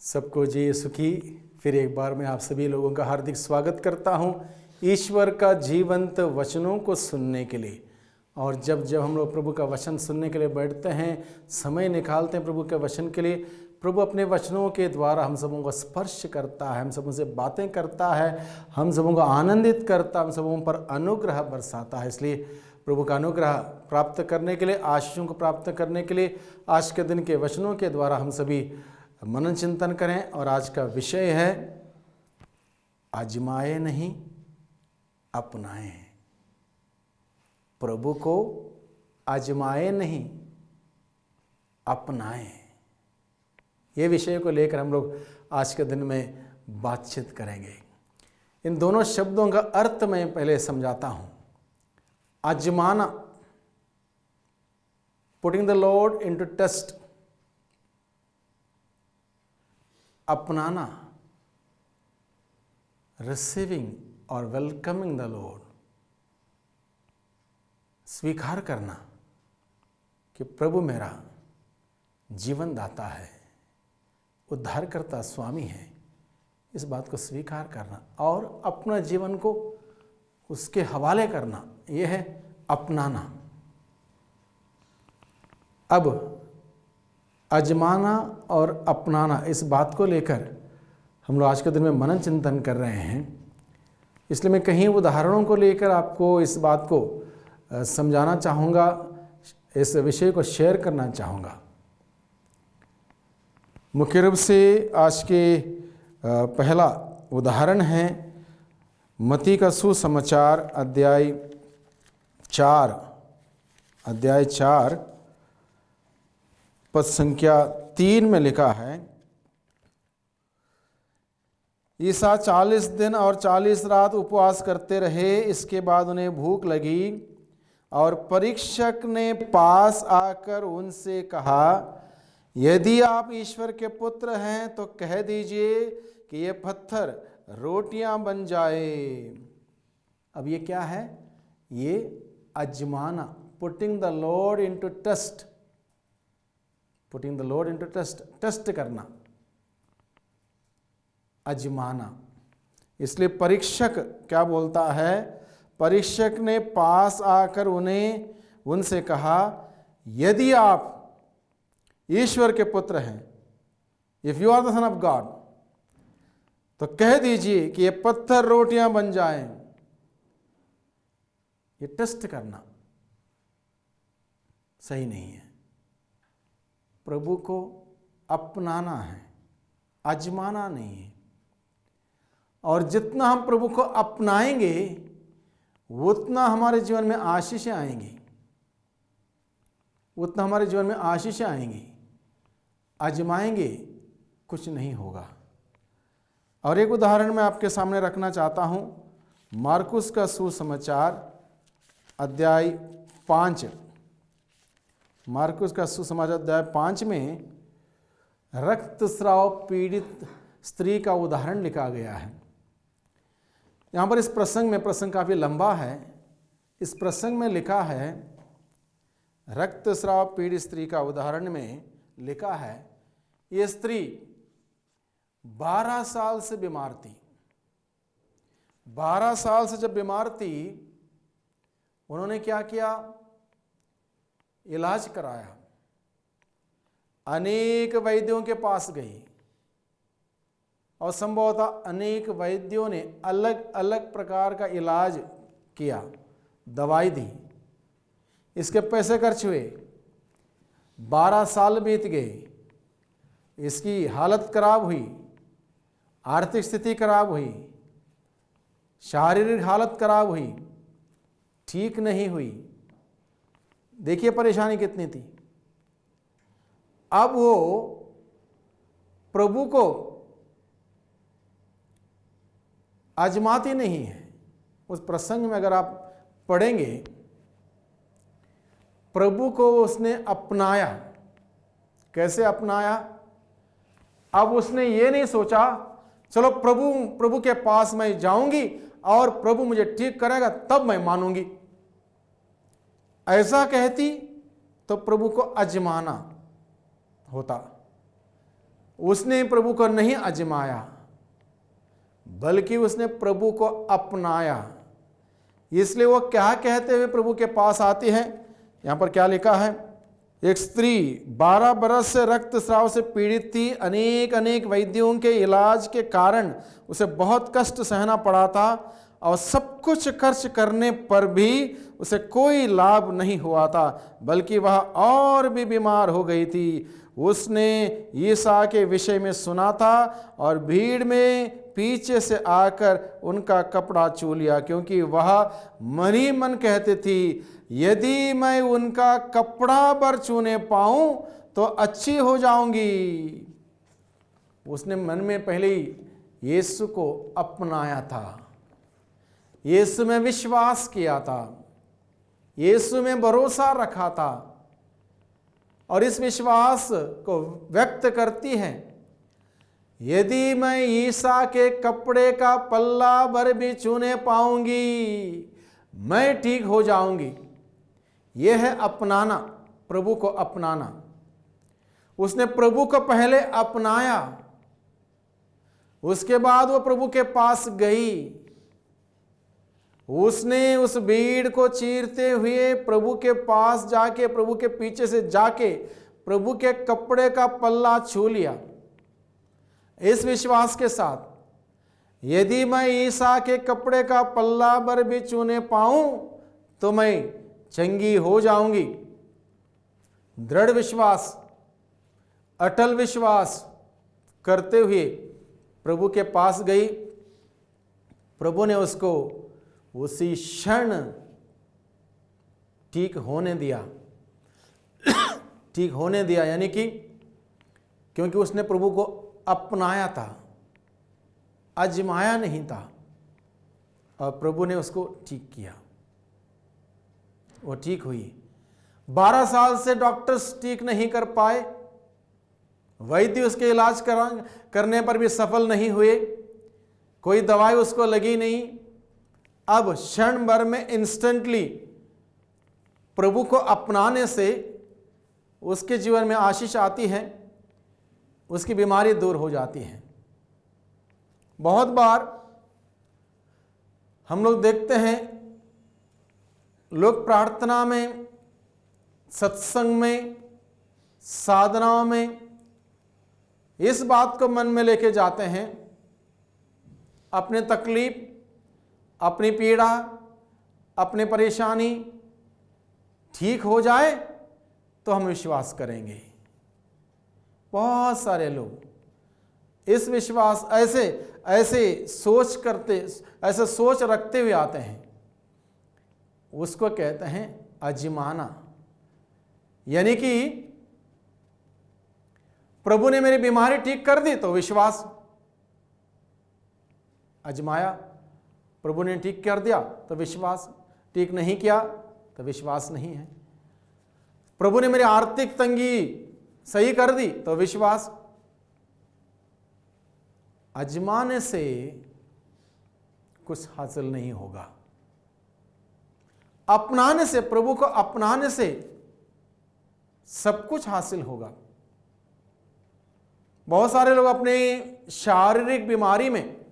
सबको जी सुखी। फिर एक बार मैं आप सभी लोगों का हार्दिक स्वागत करता हूं ईश्वर का जीवंत वचनों को सुनने के लिए। और जब जब हम लोग प्रभु का वचन सुनने के लिए बैठते हैं, समय निकालते हैं प्रभु के वचन के लिए, प्रभु अपने वचनों के द्वारा हम सबों को स्पर्श करता है, हम सबों से बातें करता है, हम सबों को आनंदित करता है, हम सबों पर अनुग्रह बरसाता है। इसलिए प्रभु का अनुग्रह प्राप्त करने के लिए, आशीषों को प्राप्त करने के लिए आज के दिन के वचनों के द्वारा हम सभी मनन चिंतन करें। और आज का विषय है आजमाए नहीं अपनाएं। प्रभु को आजमाए नहीं अपनाएं, ये विषय को लेकर हम लोग आज के दिन में बातचीत करेंगे। इन दोनों शब्दों का अर्थ मैं पहले समझाता हूं। आजमाना, putting the Lord into test. अपनाना, रिसीविंग और वेलकमिंग द लॉर्ड। स्वीकार करना कि प्रभु मेरा जीवन दाता है, उद्धारकर्ता स्वामी है, इस बात को स्वीकार करना और अपना जीवन को उसके हवाले करना, यह है अपनाना। अब आजमाना और अपनाना, इस बात को लेकर हम लोग आज के दिन में मनन चिंतन कर रहे हैं। इसलिए मैं कहीं उदाहरणों को लेकर आपको इस बात को समझाना चाहूँगा, इस विषय को शेयर करना चाहूँगा। मुख्य रूप से आज के पहला उदाहरण है मत्ती का सुसमाचार अध्याय 4 पद संख्या 3 में लिखा है, ईसा 40 दिन और 40 रात उपवास करते रहे। इसके बाद उन्हें भूख लगी और परीक्षक ने पास आकर उनसे कहा, यदि आप ईश्वर के पुत्र हैं तो कह दीजिए कि ये पत्थर रोटियां बन जाए। अब ये क्या है? ये आजमाना, putting the Lord into test. Putting the Lord into test, test करना, आजमाना। इसलिए परीक्षक क्या बोलता है? परीक्षक ने पास आकर उनसे कहा, यदि आप ईश्वर के पुत्र हैं, if you are the son of God, तो कह दीजिए कि ये पत्थर रोटियां बन जाएं। ये टेस्ट करना सही नहीं है। प्रभु को अपनाना है, आजमाना नहीं है। और जितना हम प्रभु को अपनाएंगे उतना हमारे जीवन में आशीषें आएंगी, उतना हमारे जीवन में आशीषें आएंगी। आजमाएंगे कुछ नहीं होगा। और एक उदाहरण मैं आपके सामने रखना चाहता हूं, मार्कुस का सुसमाचार अध्याय 5। मार्कुस का सुसमाचार अध्याय 5 में रक्तस्राव पीड़ित स्त्री का उदाहरण लिखा गया है। यहाँ पर इस प्रसंग काफ़ी लंबा है। इस प्रसंग में लिखा है, रक्तस्राव पीड़ित स्त्री का उदाहरण में लिखा है, ये स्त्री 12 साल से बीमार थी। 12 साल से जब बीमार थी, उन्होंने क्या किया? इलाज कराया, अनेक वैद्यों के पास गई और संभवतः अनेक वैद्यों ने अलग अलग प्रकार का इलाज किया, दवाई दी। इसके पैसे खर्च हुए, 12 साल बीत गए, इसकी हालत खराब हुई, आर्थिक स्थिति खराब हुई, शारीरिक हालत खराब हुई, ठीक नहीं हुई। देखिए परेशानी कितनी थी। अब वो प्रभु को आजमाती नहीं है। उस प्रसंग में अगर आप पढ़ेंगे, प्रभु को उसने अपनाया। कैसे अपनाया? अब उसने ये नहीं सोचा चलो प्रभु के पास मैं जाऊंगी और प्रभु मुझे ठीक करेगा तब मैं मानूंगी। ऐसा कहती तो प्रभु को आजमाना होता। उसने प्रभु को नहीं आजमाया, बल्कि उसने प्रभु को अपनाया। इसलिए वो क्या कहते हुए प्रभु के पास आती है, यहाँ पर क्या लिखा है, एक स्त्री 12 बरस से रक्तस्राव से पीड़ित थी। अनेक अनेक वैद्यों के इलाज के कारण उसे बहुत कष्ट सहना पड़ा था और सब कुछ खर्च करने पर भी उसे कोई लाभ नहीं हुआ था, बल्कि वह और भी बीमार हो गई थी। उसने यीशु के विषय में सुना था और भीड़ में पीछे से आकर उनका कपड़ा छू लिया, क्योंकि वह मन ही मन कहती थी, यदि मैं उनका कपड़ा भर छूने पाऊं तो अच्छी हो जाऊंगी। उसने मन में पहले ही यीशु को अपनाया था, यीशु में विश्वास किया था, यीशु में भरोसा रखा था और इस विश्वास को व्यक्त करती है, यदि मैं यीशु के कपड़े का पल्ला भर भी छूने पाऊंगी मैं ठीक हो जाऊंगी। यह है अपनाना, प्रभु को अपनाना। उसने प्रभु को पहले अपनाया, उसके बाद वो प्रभु के पास गई। उसने उस भीड़ को चीरते हुए प्रभु के पास जाके, प्रभु के पीछे से जाके प्रभु के कपड़े का पल्ला छू लिया, इस विश्वास के साथ, यदि मैं यीशु के कपड़े का पल्ला भर भी छूने पाऊं तो मैं चंगी हो जाऊंगी। दृढ़ विश्वास, अटल विश्वास करते हुए प्रभु के पास गई। प्रभु ने उसको उसी क्षण ठीक होने दिया। ठीक होने दिया यानी कि क्योंकि उसने प्रभु को अपनाया था, आजमाया नहीं था, और प्रभु ने उसको ठीक किया। वो ठीक हुई। 12 साल से डॉक्टर्स ठीक नहीं कर पाए, वैद्य उसके इलाज करने पर भी सफल नहीं हुए, कोई दवाई उसको लगी नहीं। अब क्षण भर में इंस्टेंटली प्रभु को अपनाने से उसके जीवन में आशीष आती है, उसकी बीमारी दूर हो जाती है। बहुत बार हम लोग देखते हैं, लोग प्रार्थना में, सत्संग में, साधनाओं में इस बात को मन में लेके जाते हैं, अपने तकलीफ, अपनी पीड़ा, अपनी परेशानी ठीक हो जाए तो हम विश्वास करेंगे। बहुत सारे लोग इस विश्वास ऐसे सोच रखते हुए आते हैं, उसको कहते हैं आजमाना। यानी कि प्रभु ने मेरी बीमारी ठीक कर दी तो विश्वास, आजमाया, प्रभु ने ठीक कर दिया तो विश्वास, ठीक नहीं किया तो विश्वास नहीं है। प्रभु ने मेरी आर्थिक तंगी सही कर दी तो विश्वास। आजमाने से कुछ हासिल नहीं होगा, अपनाने से, प्रभु को अपनाने से सब कुछ हासिल होगा। बहुत सारे लोग अपने शारीरिक बीमारी में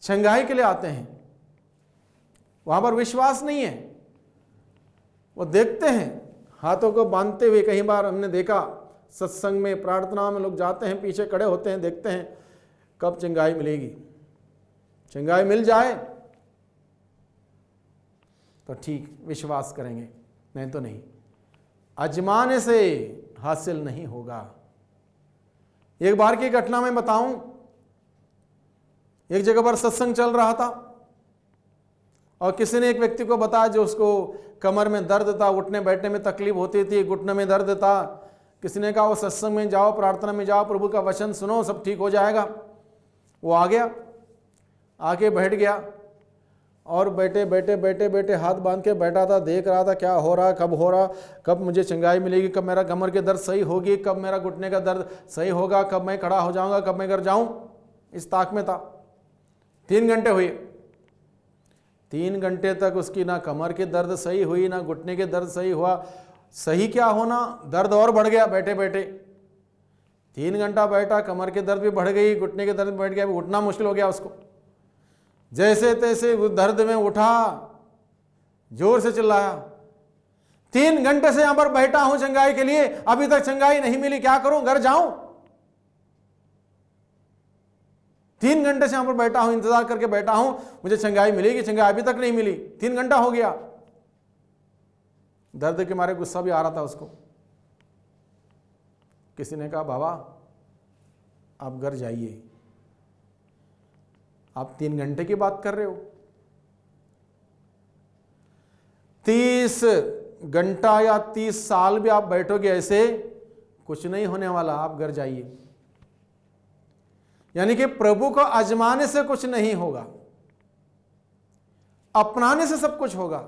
चंगाई के लिए आते हैं, वहां पर विश्वास नहीं है। वो देखते हैं हाथों को बांधते हुए, कई बार हमने देखा सत्संग में, प्रार्थना में लोग जाते हैं, पीछे खड़े होते हैं, देखते हैं कब चंगाई मिलेगी। चंगाई मिल जाए तो ठीक, विश्वास करेंगे, नहीं तो नहीं। आजमाने से हासिल नहीं होगा। एक बार की घटना मैं बताऊं, एक जगह पर सत्संग चल रहा था और किसी ने एक व्यक्ति को बताया जो उसको कमर में दर्द था, उठने बैठने में तकलीफ होती थी, घुटने में दर्द था। किसी ने कहा वो सत्संग में जाओ, प्रार्थना में जाओ, प्रभु का वचन सुनो, सब ठीक हो जाएगा। वो आ गया, आके बैठ गया और बैठे हाथ बांध के बैठा था, देख रहा था क्या हो रहा, कब मुझे चंगाई मिलेगी, कब मेरा कमर के दर्द सही होगी, कब मेरा घुटने का दर्द सही होगा, कब मैं खड़ा हो जाऊंगा, कब मैं घर जाऊं, इस ताक में था। 3 घंटे हुए, 3 घंटे तक उसकी ना कमर के दर्द सही हुई, ना घुटने के दर्द सही हुआ। सही क्या होना, दर्द और बढ़ गया बैठे बैठे। 3 घंटा बैठा, कमर की दर्द भी बढ़ गई, घुटने के दर्द भी बढ़ गया, अभी उठना मुश्किल हो गया उसको। जैसे तैसे उस दर्द में उठा, जोर से चिल्लाया, 3 घंटे से यहां पर बैठा हूं चंगाई के लिए, अभी तक चंगाई नहीं मिली, क्या करूं, घर जाऊं? 3 घंटे से यहां पर बैठा हूं, इंतजार करके बैठा हूं, मुझे चंगाई मिलेगी, चंगाई अभी तक नहीं मिली, 3 घंटा हो गया। दर्द के मारे गुस्सा भी आ रहा था उसको। किसी ने कहा, बाबा आप घर जाइए, आप 3 घंटे की बात कर रहे हो, 30 घंटा या 30 साल भी आप बैठोगे ऐसे, कुछ नहीं होने वाला, आप घर जाइए। यानी कि प्रभु को आजमाने से कुछ नहीं होगा, अपनाने से सब कुछ होगा।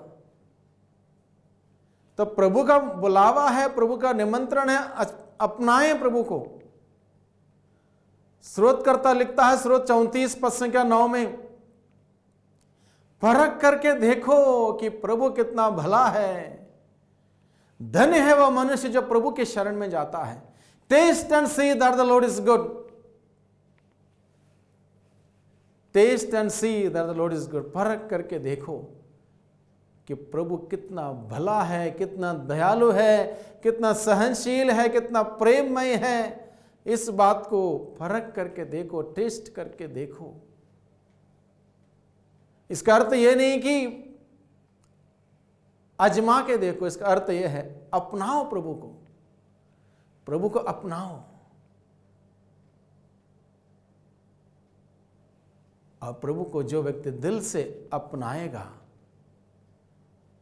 तो प्रभु का बुलावा है, प्रभु का निमंत्रण है, अपनाएं प्रभु को। स्रोतकर्ता लिखता है, स्रोत 34 पद संख्या 9 में, परख करके देखो कि प्रभु कितना भला है, धन्य है वह मनुष्य जो प्रभु के शरण में जाता है। Taste and see that the Lord is good, taste and see that the Lord is good. परख करके देखो कि प्रभु कितना भला है, कितना दयालु है, कितना सहनशील है, कितना प्रेममय है। इस बात को परख करके देखो, टेस्ट करके देखो। इसका अर्थ यह नहीं कि आजमा के देखो, इसका अर्थ यह है अपनाओ प्रभु को, प्रभु को अपनाओ। और प्रभु को जो व्यक्ति दिल से अपनाएगा,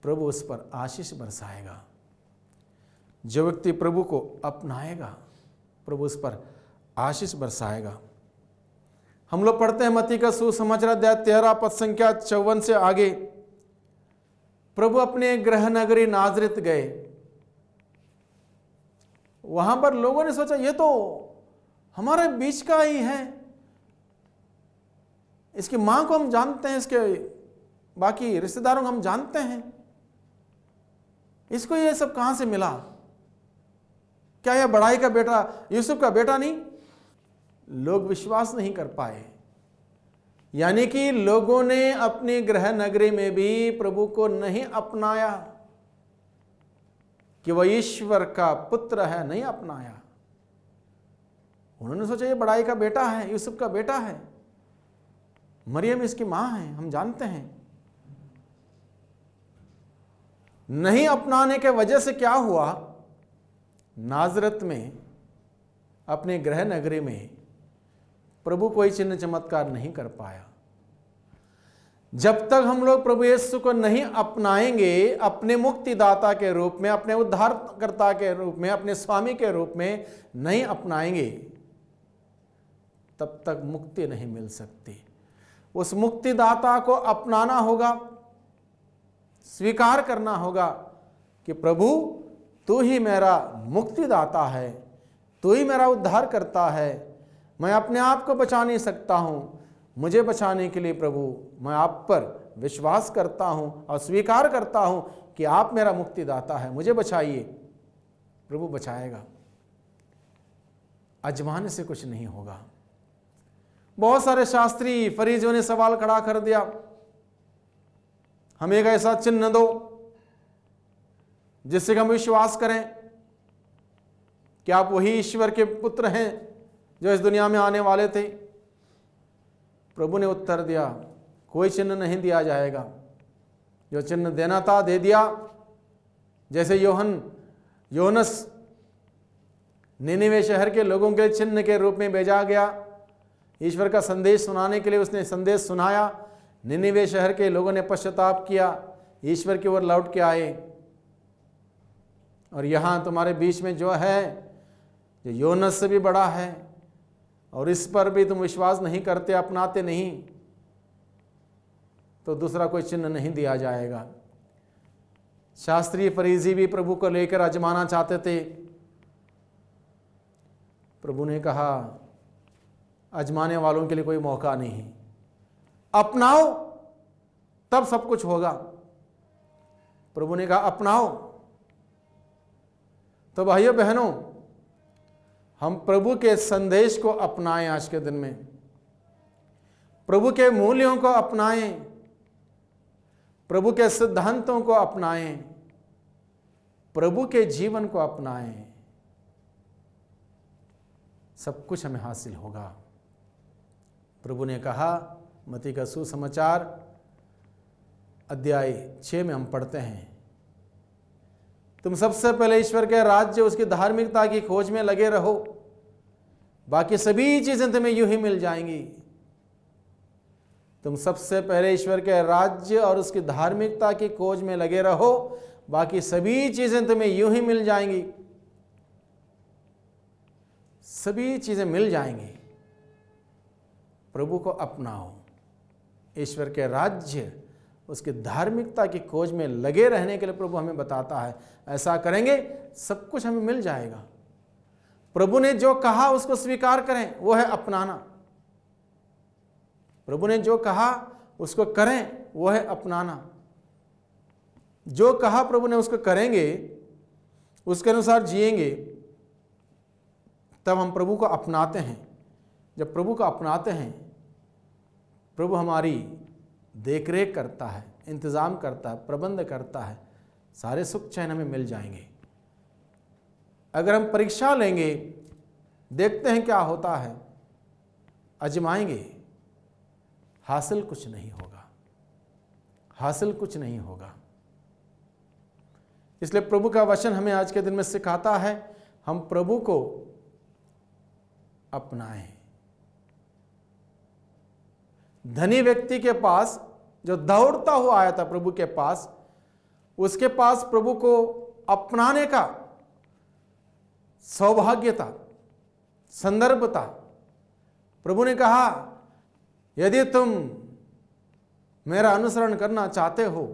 प्रभु उस पर आशीष बरसाएगा। जो व्यक्ति प्रभु को अपनाएगा, प्रभु उस पर आशीष बरसाएगा। हम लोग पढ़ते हैं मत्ती का सुसमाचार अध्याय 13 पद संख्या 54 से आगे। प्रभु अपने गृह नगरी नाजरेत गए। वहां पर लोगों ने सोचा, ये तो हमारे बीच का ही है, इसकी मां को हम जानते हैं, इसके बाकी रिश्तेदारों को हम जानते हैं, इसको ये सब कहां से मिला? क्या यह बड़ाई का बेटा, यूसुफ का बेटा नहीं? लोग विश्वास नहीं कर पाए। यानी कि लोगों ने अपनी गृह नगरी में भी प्रभु को नहीं अपनाया कि वह ईश्वर का पुत्र है, नहीं अपनाया। उन्होंने सोचा ये बड़ाई का बेटा है, यूसुफ का बेटा है, मरियम इसकी मां है, हम जानते हैं। नहीं अपनाने के वजह से क्या हुआ? नाजरत में, अपने गृह नगरी में प्रभु कोई चिन्ह चमत्कार नहीं कर पाया। जब तक हम लोग प्रभु यीशु को नहीं अपनाएंगे अपने मुक्तिदाता के रूप में, अपने उद्धारकर्ता के रूप में, अपने स्वामी के रूप में नहीं अपनाएंगे, तब तक मुक्ति नहीं मिल सकती। उस मुक्तिदाता को अपनाना होगा, स्वीकार करना होगा कि प्रभु तू ही मेरा मुक्तिदाता है, तू ही मेरा उद्धार करता है। मैं अपने आप को बचा नहीं सकता हूं, मुझे बचाने के लिए प्रभु मैं आप पर विश्वास करता हूं और स्वीकार करता हूं कि आप मेरा मुक्तिदाता है, मुझे बचाइए। प्रभु बचाएगा। आजमाने से कुछ नहीं होगा। बहुत सारे शास्त्री फरीसियों ने सवाल खड़ा कर दिया, हमें एक ऐसा चिन्ह दो जिससे हम विश्वास करें कि आप वही ईश्वर के पुत्र हैं जो इस दुनिया में आने वाले थे। प्रभु ने उत्तर दिया, कोई चिन्ह नहीं दिया जाएगा। जो चिन्ह देना था दे दिया। जैसे योनस निनिवे शहर के लोगों के चिन्ह के रूप में भेजा गया, ईश्वर का संदेश सुनाने के लिए उसने संदेश सुनाया। निनिवे शहर के लोगों ने पश्चाताप किया, ईश्वर की ओर लौट के आए। और यहाँ तुम्हारे बीच में जो है, जो योनस से भी बड़ा है, और इस पर भी तुम विश्वास नहीं करते, अपनाते नहीं, तो दूसरा कोई चिन्ह नहीं दिया जाएगा। शास्त्री फरीसी भी प्रभु को लेकर आजमाना चाहते थे। प्रभु ने कहा, आजमाने वालों के लिए कोई मौका नहीं, अपनाओ तब सब कुछ होगा। प्रभु ने कहा अपनाओ। तो भाइयों बहनों, हम प्रभु के संदेश को अपनाएं, आज के दिन में प्रभु के मूल्यों को अपनाएं, प्रभु के सिद्धांतों को अपनाएं, प्रभु के जीवन को अपनाएं। सब कुछ हमें हासिल होगा। प्रभु ने कहा, मत्ती का सुसमाचार अध्याय 6 में हम पढ़ते हैं, तुम सबसे पहले ईश्वर के राज्य उसकी धार्मिकता की खोज में लगे रहो, बाकी सभी चीजें तुम्हें यूं ही मिल जाएंगी। तुम सबसे पहले ईश्वर के राज्य और उसकी धार्मिकता की खोज में लगे रहो, बाकी सभी चीजें तुम्हें यूं ही मिल जाएंगी। सभी चीजें मिल जाएंगी। प्रभु को अपनाओ, ईश्वर के राज्य उसकी धार्मिकता की खोज में लगे रहने के लिए प्रभु हमें बताता है। ऐसा करेंगे सब कुछ हमें मिल जाएगा। प्रभु ने जो कहा उसको स्वीकार करें, वो है अपनाना। प्रभु ने जो कहा उसको करें, वो है अपनाना। जो कहा प्रभु ने उसको करेंगे, उसके अनुसार जिएंगे, तब हम प्रभु को अपनाते हैं। जब प्रभु को अपनाते हैं, प्रभु हमारी देखरेख करता है, इंतज़ाम करता है, प्रबंध करता है। सारे सुख चैन हमें मिल जाएंगे। अगर हम परीक्षा लेंगे, देखते हैं क्या होता है, आजमाएंगे, हासिल कुछ नहीं होगा, हासिल कुछ नहीं होगा। इसलिए प्रभु का वचन हमें आज के दिन में सिखाता है, हम प्रभु को अपनाएं। धनी व्यक्ति के पास, जो दौड़ता हुआ आया था प्रभु के पास, उसके पास प्रभु को अपनाने का सौभाग्य था, संदर्भ था। प्रभु ने कहा, यदि तुम मेरा अनुसरण करना चाहते हो,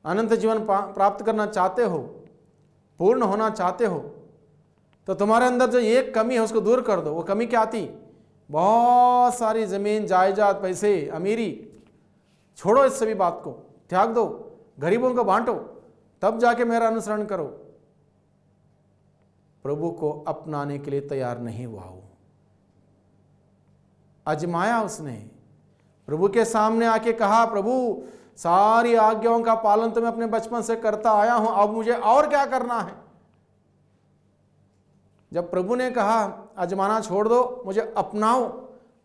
अनंत जीवन प्राप्त करना चाहते हो, पूर्ण होना चाहते हो, तो तुम्हारे अंदर जो एक कमी है उसको दूर कर दो। वो कमी क्या थी? बहुत सारी जमीन, जायदाद, पैसे, अमीरी। छोड़ो इस सभी बात को, त्याग दो, गरीबों को बांटो, तब जाके मेरा अनुसरण करो। प्रभु को अपनाने के लिए तैयार नहीं हुआ वो, आजमाया उसने। प्रभु के सामने आके कहा, प्रभु सारी आज्ञाओं का पालन तो मैं अपने बचपन से करता आया हूं, अब मुझे और क्या करना है? जब प्रभु ने कहा आजमाना छोड़ दो, मुझे अपनाओ,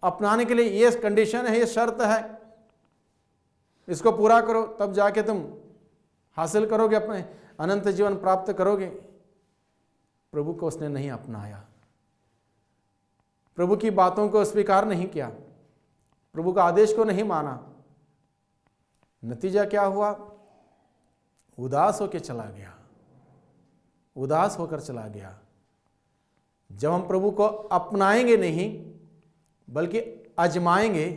अपनाने के लिए ये कंडीशन है, ये शर्त है, इसको पूरा करो, तब जाके तुम हासिल करोगे, अपने अनंत जीवन प्राप्त करोगे। प्रभु को उसने नहीं अपनाया, प्रभु की बातों को स्वीकार नहीं किया, प्रभु का आदेश को नहीं माना। नतीजा क्या हुआ? उदास होकर चला गया, उदास होकर चला गया। जब हम प्रभु को अपनाएंगे नहीं बल्कि आजमाएंगे,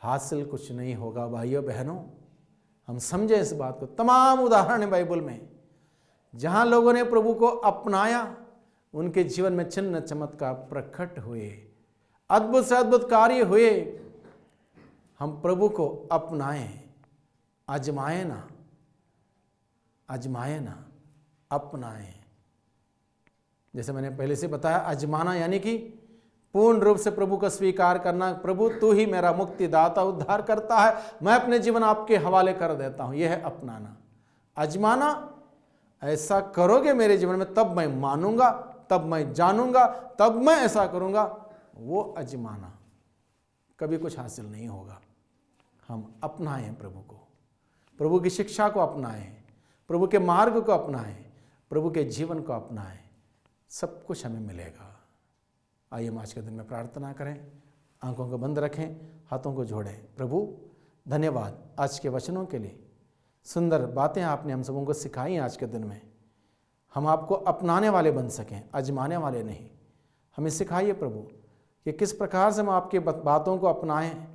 हासिल कुछ नहीं होगा। भाइयों बहनों, हम समझे इस बात को। तमाम उदाहरण है बाइबल में, जहां लोगों ने प्रभु को अपनाया, उनके जीवन में चिन्ह चमत्कार प्रकट हुए, अद्भुत से अद्भुत कार्य हुए। हम प्रभु को अपनाएं, आजमाएं ना, आजमाएं ना, अपनाएं। जैसे मैंने पहले से बताया, आजमाना यानी कि पूर्ण रूप से प्रभु को स्वीकार करना। प्रभु तू ही मेरा मुक्तिदाता, उद्धार करता है, मैं अपने जीवन आपके हवाले कर देता हूं। यह है अपनाना। आजमाना, ऐसा करोगे मेरे जीवन में तब मैं मानूंगा, तब मैं जानूंगा, तब मैं ऐसा करूंगा। वो आजमाना, कभी कुछ हासिल नहीं होगा। हम अपनाएं प्रभु को, प्रभु की शिक्षा को अपनाएं, प्रभु के मार्ग को अपनाएं, प्रभु के जीवन को अपनाएं, सब कुछ हमें मिलेगा। आइए हम आज के दिन में प्रार्थना करें, आंखों को बंद रखें, हाथों को जोड़ें। प्रभु धन्यवाद आज के वचनों के लिए, सुंदर बातें आपने हम सबों को सिखाई आज के दिन में। हम आपको अपनाने वाले बन सकें, आजमाने वाले नहीं। हमें सिखाइए प्रभु कि किस प्रकार से हम आपके बातों को अपनाएं,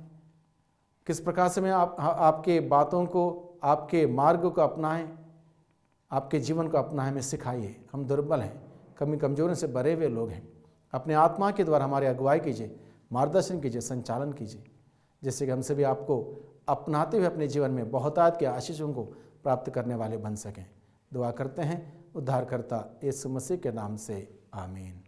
किस प्रकार से मैं आपके बातों को, आपके मार्ग को अपनाएं, आपके जीवन को अपनाएं। हमें सिखाइए। हम दुर्बल हैं, कमी कमजोरियों से भरे हुए लोग हैं। अपने आत्मा के द्वारा हमारी अगुवाई कीजिए, मार्गदर्शन कीजिए, संचालन कीजिए, जिससे कि हम सभी आपको अपनाते हुए अपने जीवन में बहुतायत के आशीषों को प्राप्त करने वाले बन सकें। दुआ करते हैं उद्धारकर्ता यीशु मसीह के नाम से, आमीन।